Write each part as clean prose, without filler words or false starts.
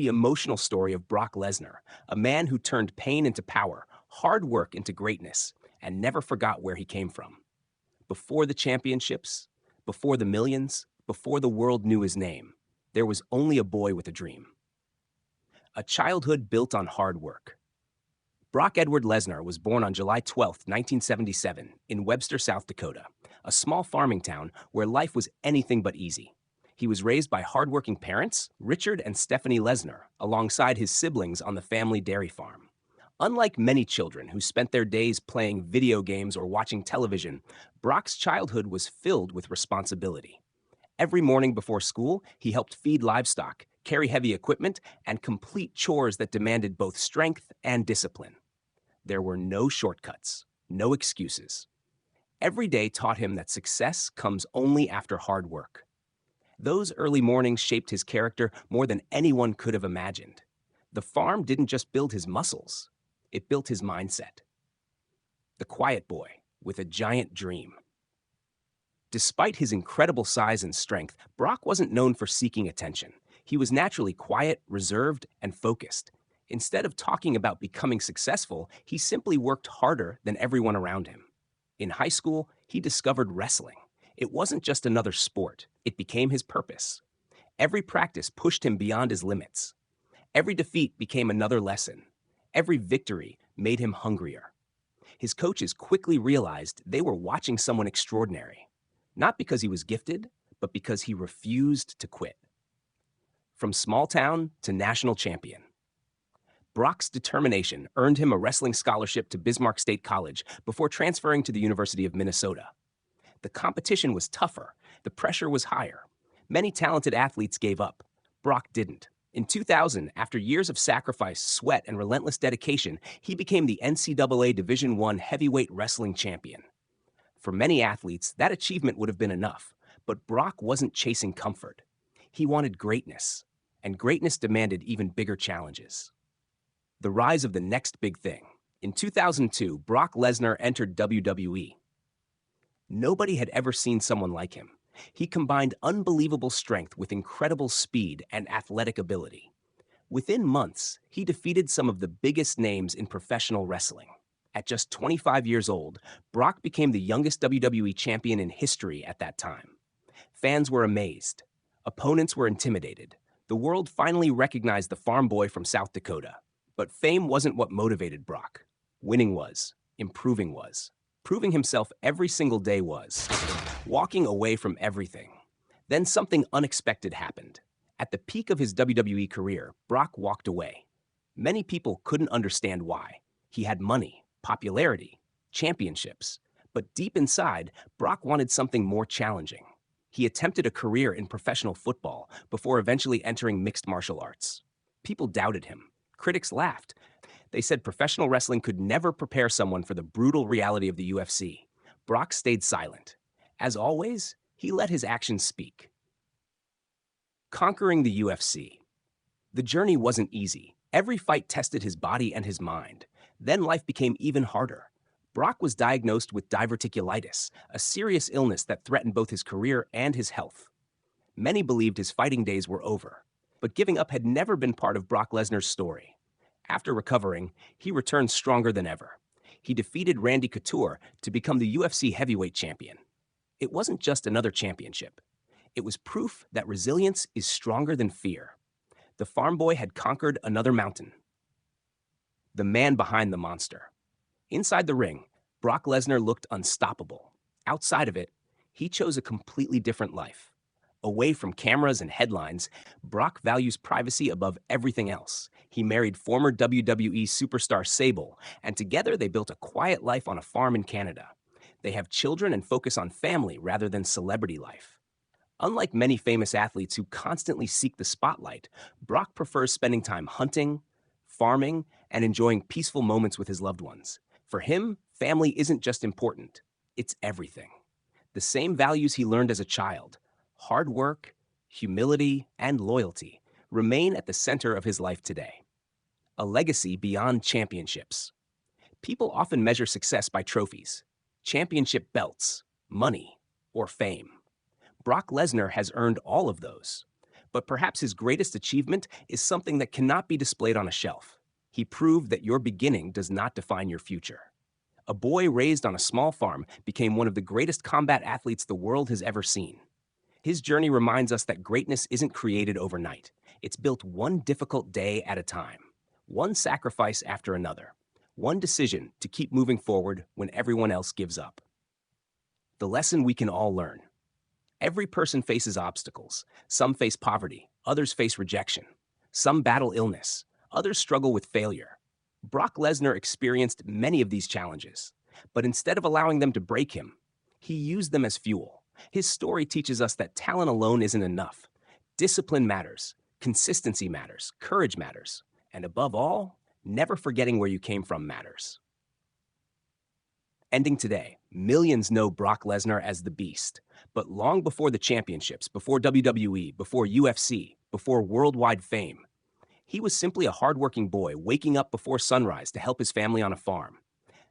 The emotional story of Brock Lesnar, a man who turned pain into power, hard work into greatness, and never forgot where he came from. Before the championships, before the millions, before the world knew his name, there was only a boy with a dream. A childhood built on hard work. Brock Edward Lesnar was born on July 12, 1977, in Webster, South Dakota, a small farming town where life was anything but easy. He was raised by hardworking parents, Richard and Stephanie Lesnar, alongside his siblings on the family dairy farm. Unlike many children who spent their days playing video games or watching television, Brock's childhood was filled with responsibility. Every morning before school, he helped feed livestock, carry heavy equipment, and complete chores that demanded both strength and discipline. There were no shortcuts, no excuses. Every day taught him that success comes only after hard work. Those early mornings shaped his character more than anyone could have imagined. The farm didn't just build his muscles, it built his mindset. The quiet boy with a giant dream. Despite his incredible size and strength, Brock wasn't known for seeking attention. He was naturally quiet, reserved, and focused. Instead of talking about becoming successful, he simply worked harder than everyone around him. In high school, he discovered wrestling. It wasn't just another sport, it became his purpose. Every practice pushed him beyond his limits. Every defeat became another lesson. Every victory made him hungrier. His coaches quickly realized they were watching someone extraordinary, not because he was gifted, but because he refused to quit. From small town to national champion. Brock's determination earned him a wrestling scholarship to Bismarck State College before transferring to the University of Minnesota. The competition was tougher, the pressure was higher. Many talented athletes gave up. Brock didn't. In 2000, after years of sacrifice, sweat, and relentless dedication, he became the NCAA Division I Heavyweight Wrestling Champion. For many athletes, that achievement would have been enough, but Brock wasn't chasing comfort. He wanted greatness, and greatness demanded even bigger challenges. The rise of the next big thing. In 2002, Brock Lesnar entered WWE. Nobody had ever seen someone like him. He combined unbelievable strength with incredible speed and athletic ability. Within months, he defeated some of the biggest names in professional wrestling. At just 25 years old, Brock became the youngest WWE champion in history at that time. Fans were amazed. Opponents were intimidated. The world finally recognized the farm boy from South Dakota. But fame wasn't what motivated Brock. Winning was. Improving was. Proving himself every single day was. Walking away from everything. Then something unexpected happened. At the peak of his WWE career, Brock walked away. Many people couldn't understand why. He had money, popularity, championships. But deep inside, Brock wanted something more challenging. He attempted a career in professional football before eventually entering mixed martial arts. People doubted him. Critics laughed. They said professional wrestling could never prepare someone for the brutal reality of the UFC. Brock stayed silent. As always, he let his actions speak. Conquering the UFC. The journey wasn't easy. Every fight tested his body and his mind. Then life became even harder. Brock was diagnosed with diverticulitis, a serious illness that threatened both his career and his health. Many believed his fighting days were over, but giving up had never been part of Brock Lesnar's story. After recovering, he returned stronger than ever. He defeated Randy Couture to become the UFC Heavyweight Champion. It wasn't just another championship. It was proof that resilience is stronger than fear. The farm boy had conquered another mountain. The man behind the monster. Inside the ring, Brock Lesnar looked unstoppable. Outside of it, he chose a completely different life. Away from cameras and headlines, Brock values privacy above everything else. He married former WWE superstar Sable, and together they built a quiet life on a farm in Canada. They have children and focus on family rather than celebrity life. Unlike many famous athletes who constantly seek the spotlight, Brock prefers spending time hunting, farming, and enjoying peaceful moments with his loved ones. For him, family isn't just important, it's everything. The same values he learned as a child, hard work, humility, and loyalty, remain at the center of his life today. A legacy beyond championships. People often measure success by trophies, championship belts, money, or fame. Brock Lesnar has earned all of those. But perhaps his greatest achievement is something that cannot be displayed on a shelf. He proved that your beginning does not define your future. A boy raised on a small farm became one of the greatest combat athletes the world has ever seen. His journey reminds us that greatness isn't created overnight. It's built one difficult day at a time, one sacrifice after another, one decision to keep moving forward when everyone else gives up. The lesson we can all learn. Every person faces obstacles. Some face poverty, others face rejection. Some battle illness, others struggle with failure. Brock Lesnar experienced many of these challenges, but instead of allowing them to break him, he used them as fuel. His story teaches us that talent alone isn't enough. Discipline matters, consistency matters, courage matters, and above all, never forgetting where you came from matters. Ending today, millions know Brock Lesnar as the Beast, but long before the championships, before WWE, before UFC, before worldwide fame, he was simply a hardworking boy waking up before sunrise to help his family on a farm.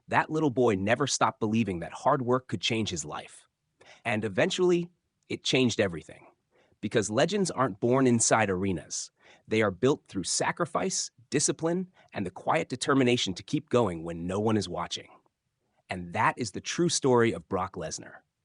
That little boy never stopped believing that hard work could change his life. And eventually, it changed everything. Because legends aren't born inside arenas. They are built through sacrifice, discipline, and the quiet determination to keep going when no one is watching. And that is the true story of Brock Lesnar.